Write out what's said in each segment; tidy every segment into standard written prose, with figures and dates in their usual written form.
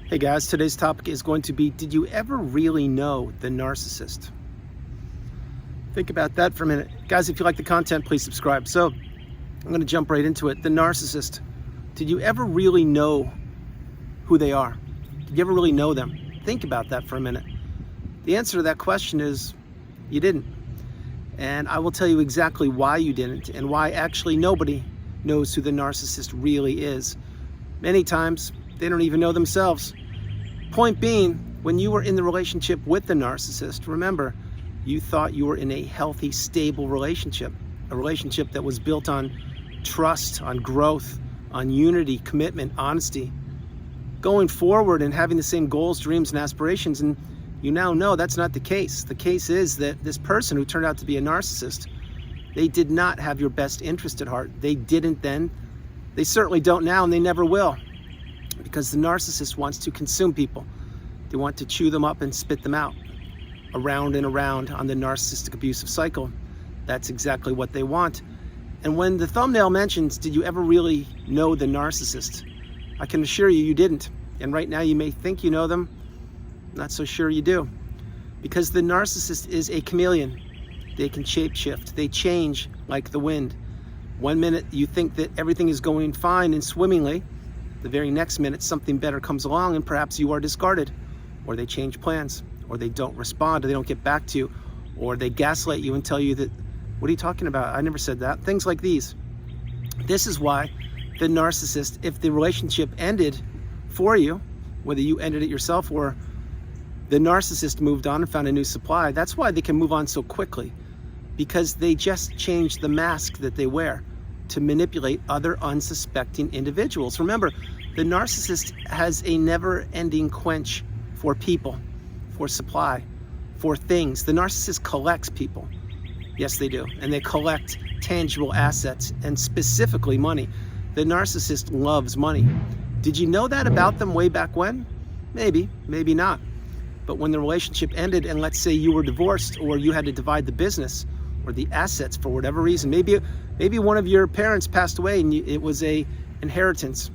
Hey guys, today's topic is going to be, did you ever really know the narcissist? Think about that for a minute. Guys, if you like the content, please subscribe. So I'm going to jump right into it. The narcissist. Did you ever really know who they are? Did you ever really know them? Think about that for a minute. The answer to that question is you didn't. And I will tell you exactly why you didn't and why actually nobody knows who the narcissist really is. Many times they don't even know themselves. Point being, when you were in the relationship with the narcissist, remember, you thought you were in a healthy, stable relationship, a relationship that was built on trust, on growth, on unity, commitment, honesty, going forward and having the same goals, dreams, and aspirations. And you now know that's not the case. The case is that this person who turned out to be a narcissist, they did not have your best interest at heart. They didn't then. They certainly don't now, and they never will. Because the narcissist wants to consume people. They want to chew them up and spit them out. Around and around on the narcissistic abusive cycle. That's exactly what they want. And when the thumbnail mentions, did you ever really know the narcissist? I can assure you, you didn't. And right now you may think you know them. Not so sure you do. Because the narcissist is a chameleon. They can shapeshift. They change like the wind. One minute you think that everything is going fine and swimmingly. The very next minute, something better comes along and perhaps you are discarded, or they change plans, or they don't respond, or they don't get back to you, or they gaslight you and tell you that, what are you talking about? I never said that. Things like these. This is why the narcissist, if the relationship ended for you, whether you ended it yourself or the narcissist moved on and found a new supply, that's why they can move on so quickly, because they just change the mask that they wear to manipulate other unsuspecting individuals. Remember, the narcissist has a never-ending quench for people, for supply, for things. The narcissist collects people. Yes, they do. And they collect tangible assets, and specifically money. The narcissist loves money. Did you know that about them way back when? Maybe, maybe not. But when the relationship ended, and let's say you were divorced, or you had to divide the business, or the assets for whatever reason. Maybe one of your parents passed away and it was a inheritance.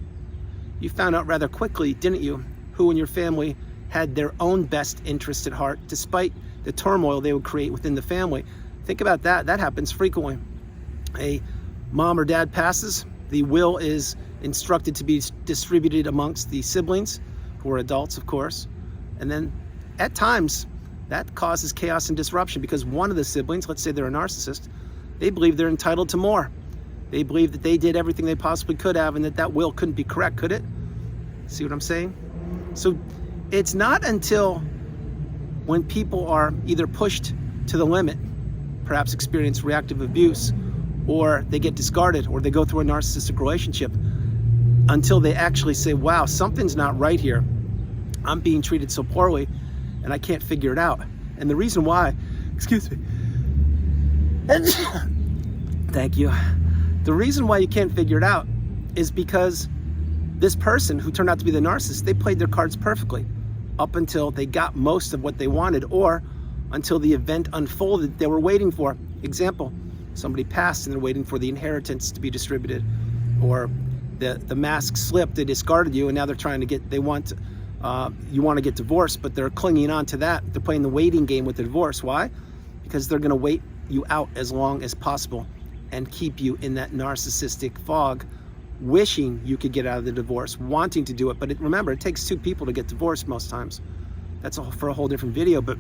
You found out rather quickly, didn't you, who in your family had their own best interest at heart, despite the turmoil they would create within the family. Think about that. That happens frequently. A mom or dad passes, the will is instructed to be distributed amongst the siblings, who are adults, of course. And then at times, that causes chaos and disruption because one of the siblings, let's say they're a narcissist, they believe they're entitled to more. They believe that they did everything they possibly could have and that will couldn't be correct, could it? See what I'm saying? So it's not until when people are either pushed to the limit, perhaps experience reactive abuse, or they get discarded, or they go through a narcissistic relationship, until they actually say, wow, something's not right here. I'm being treated so poorly and I can't figure it out. And the reason why, excuse me, thank you. The reason why you can't figure it out is because this person who turned out to be the narcissist, they played their cards perfectly up until they got most of what they wanted, or until the event unfolded they were waiting for. Example, somebody passed and they're waiting for the inheritance to be distributed, or the mask slipped, they discarded you, and now they're trying to get, you want to get divorced, but they're clinging on to that. They're playing the waiting game with the divorce. Why? Because they're going to wait you out as long as possible and keep you in that narcissistic fog, wishing you could get out of the divorce, wanting to do it. But remember, it takes two people to get divorced most times. That's for a whole different video. But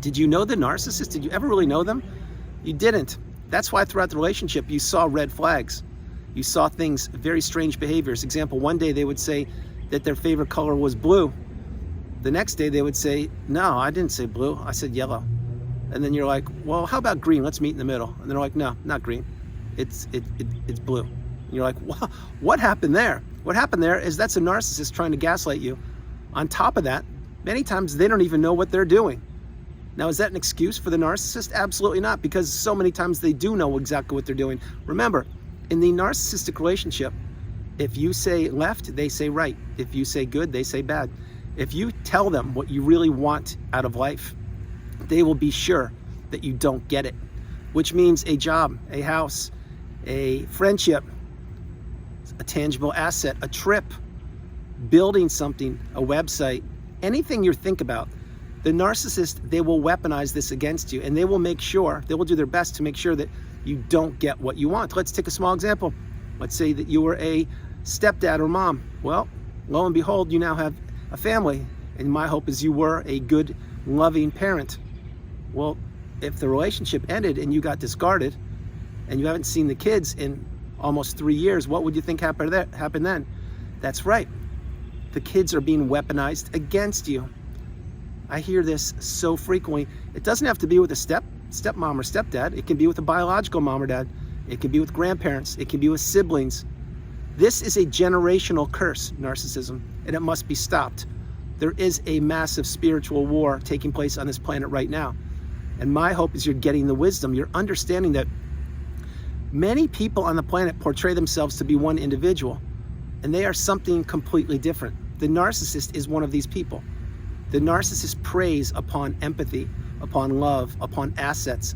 did you know the narcissist? Did you ever really know them? You didn't. That's why throughout the relationship, you saw red flags. You saw things, very strange behaviors. Example, one day they would say that their favorite color was blue. The next day they would say, no, I didn't say blue, I said yellow. And then you're like, well, how about green? Let's meet in the middle. And they're like, no, not green. It's blue. And you're like, what happened there? What happened there is that's a narcissist trying to gaslight you. On top of that, many times they don't even know what they're doing. Now, is that an excuse for the narcissist? Absolutely not, because so many times they do know exactly what they're doing. Remember, in the narcissistic relationship, if you say left, they say right. If you say good, they say bad. If you tell them what you really want out of life, they will be sure that you don't get it, which means a job, a house, a friendship, a tangible asset, a trip, building something, a website, anything you think about, the narcissist, they will weaponize this against you, and they will make sure, they will do their best to make sure that you don't get what you want. Let's take a small example. Let's say that you were a stepdad or mom. Well, lo and behold, you now have a family, and my hope is you were a good, loving parent. Well, if the relationship ended and you got discarded and you haven't seen the kids in almost 3 years, what would you think happened then? That's right. The kids are being weaponized against you. I hear this so frequently. It doesn't have to be with a stepmom or stepdad. It can be with a biological mom or dad. It can be with grandparents. It can be with siblings. This is a generational curse, narcissism, and it must be stopped. There is a massive spiritual war taking place on this planet right now. And my hope is you're getting the wisdom. You're understanding that many people on the planet portray themselves to be one individual, and they are something completely different. The narcissist is one of these people. The narcissist preys upon empathy, upon love, upon assets,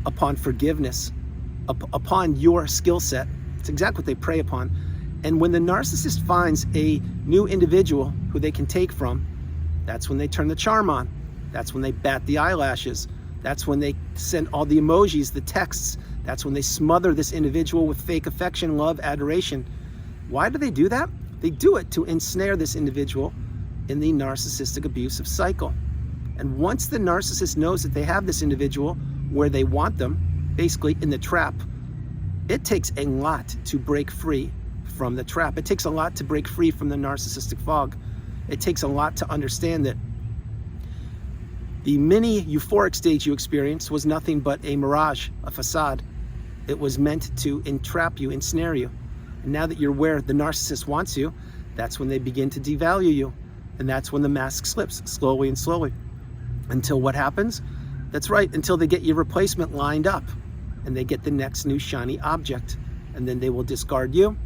upon forgiveness, upon your skill set. It's exactly what they prey upon. And when the narcissist finds a new individual who they can take from, that's when they turn the charm on. That's when they bat the eyelashes. That's when they send all the emojis, the texts. That's when they smother this individual with fake affection, love, adoration. Why do they do that? They do it to ensnare this individual in the narcissistic abusive cycle. And once the narcissist knows that they have this individual where they want them, basically in the trap, it takes a lot to break free from the trap. It takes a lot to break free from the narcissistic fog. It takes a lot to understand that the mini euphoric stage you experienced was nothing but a mirage, a facade. It was meant to entrap you, ensnare you. And now that you're where the narcissist wants you, that's when they begin to devalue you. And that's when the mask slips, slowly and slowly. Until what happens? That's right, until they get your replacement lined up and they get the next new shiny object. And then they will discard you,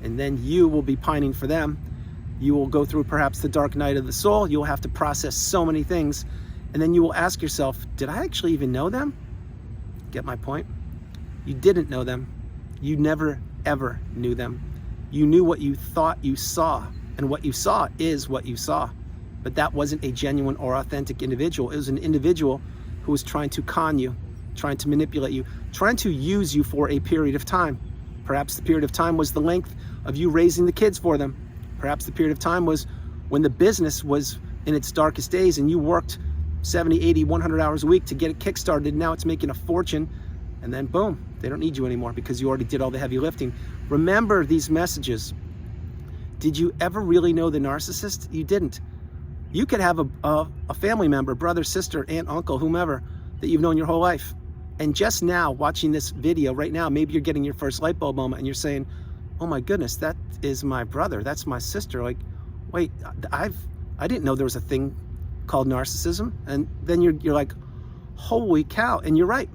and then you will be pining for them. You will go through perhaps the dark night of the soul. You'll have to process so many things. And then you will ask yourself, did I actually even know them? Get my point? You didn't know them. You never, ever knew them. You knew what you thought you saw, and what you saw is what you saw. But that wasn't a genuine or authentic individual. It was an individual who was trying to con you, trying to manipulate you, trying to use you for a period of time. Perhaps the period of time was the length of you raising the kids for them. Perhaps the period of time was when the business was in its darkest days and you worked 70, 80, 100 hours a week to get it kickstarted. Now it's making a fortune, and then boom, they don't need you anymore because you already did all the heavy lifting. Remember these messages. Did you ever really know the narcissist? You didn't. You could have a family member, brother, sister, aunt, uncle, whomever, that you've known your whole life. And just now, watching this video right now, maybe you're getting your first light bulb moment and you're saying, oh my goodness, that is my brother, that's my sister. Like, wait, I didn't know there was a thing called narcissism. And then you're like, holy cow. And you're right.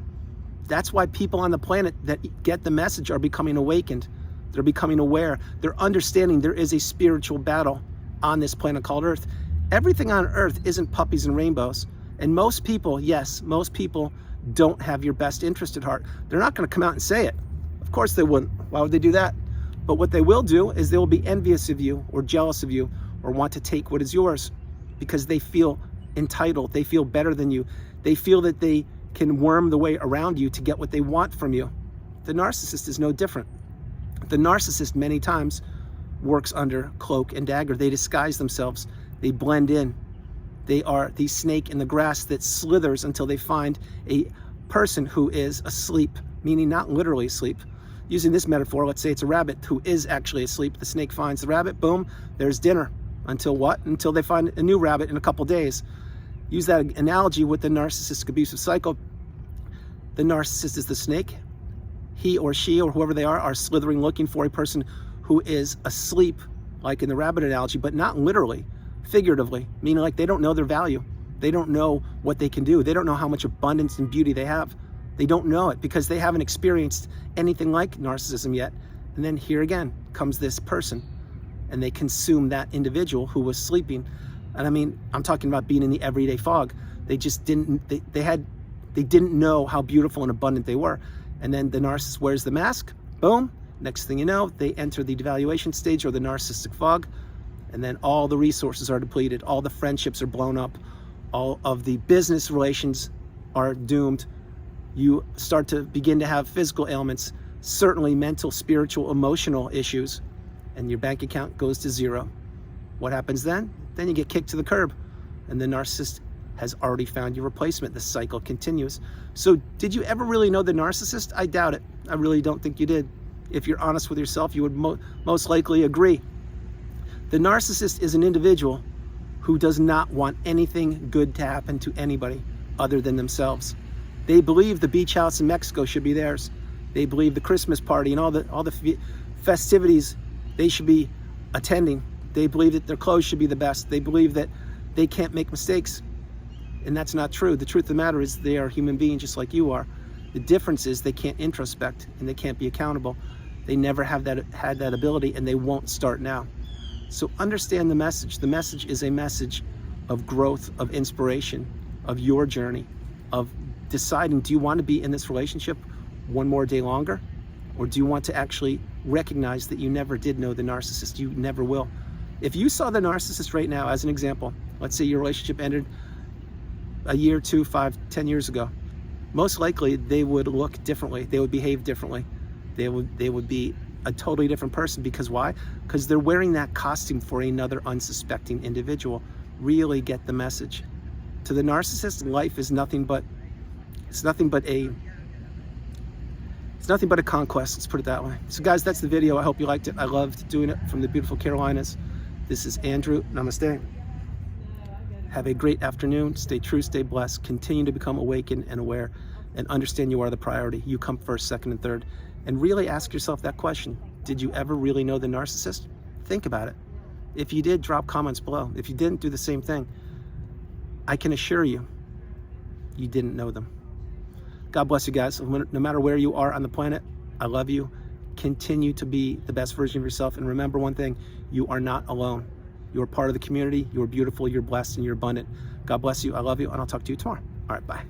That's why people on the planet that get the message are becoming awakened. They're becoming aware. They're understanding there is a spiritual battle on this planet called Earth. Everything on Earth isn't puppies and rainbows. And most people, yes, most people don't have your best interest at heart. They're not going to come out and say it. Of course they wouldn't. Why would they do that? But what they will do is they will be envious of you or jealous of you or want to take what is yours because they feel entitled. They feel better than you. They feel that they can worm the way around you to get what they want from you. The narcissist is no different. The narcissist many times works under cloak and dagger. They disguise themselves. They blend in. They are the snake in the grass that slithers until they find a person who is asleep, meaning not literally asleep. Using this metaphor, let's say it's a rabbit who is actually asleep. The snake finds the rabbit, boom, there's dinner. Until what? Until they find a new rabbit in a couple days. Use that analogy with the narcissistic abusive cycle. The narcissist is the snake. He or she or whoever they are slithering looking for a person who is asleep, like in the rabbit analogy, but not literally, figuratively, meaning like they don't know their value. They don't know what they can do. They don't know how much abundance and beauty they have. They don't know it because they haven't experienced anything like narcissism yet. And then here again comes this person and they consume that individual who was sleeping. And I mean, I'm talking about being in the everyday fog. They just didn't, they didn't know how beautiful and abundant they were. And then the narcissist wears the mask, boom. Next thing you know, they enter the devaluation stage or the narcissistic fog. And then all the resources are depleted, all the friendships are blown up, all of the business relations are doomed. You start to begin to have physical ailments, certainly mental, spiritual, emotional issues, and your bank account goes to zero. What happens then? Then you get kicked to the curb, and the narcissist has already found your replacement. The cycle continues. So did you ever really know the narcissist? I doubt it. I really don't think you did. If you're honest with yourself, you would most likely agree. The narcissist is an individual who does not want anything good to happen to anybody other than themselves. They believe the beach house in Mexico should be theirs. They believe the Christmas party and all the festivities they should be attending. They believe that their clothes should be the best. They believe that they can't make mistakes. And that's not true. The truth of the matter is they are human beings just like you are. The difference is they can't introspect and they can't be accountable. They never had that ability, and they won't start now. So understand the message. The message is a message of growth, of inspiration, of your journey, of deciding, do you want to be in this relationship one more day longer? Or do you want to actually recognize that you never did know the narcissist? You never will. If you saw the narcissist right now, as an example, let's say your relationship ended a year, 2, 5, 10 years ago, most likely they would look differently. They would behave differently. They would be a totally different person. Because why? Because they're wearing that costume for another unsuspecting individual. Really get the message. To the narcissist, life is nothing but a conquest. Let's put it that way. So guys, that's the video. I hope you liked it. I loved doing it from the beautiful Carolinas. This is Andrew. Namaste. Have a great afternoon. Stay true, stay blessed. Continue to become awakened and aware, and understand you are the priority. You come first, second, and third. And really ask yourself that question. Did you ever really know the narcissist? Think about it. If you did, drop comments below. If you didn't, do the same thing. I can assure you, you didn't know them. God bless you guys. No matter where you are on the planet, I love you. Continue to be the best version of yourself. And remember one thing, you are not alone. You're part of the community. You're beautiful, you're blessed, and you're abundant. God bless you. I love you, and I'll talk to you tomorrow. All right, bye.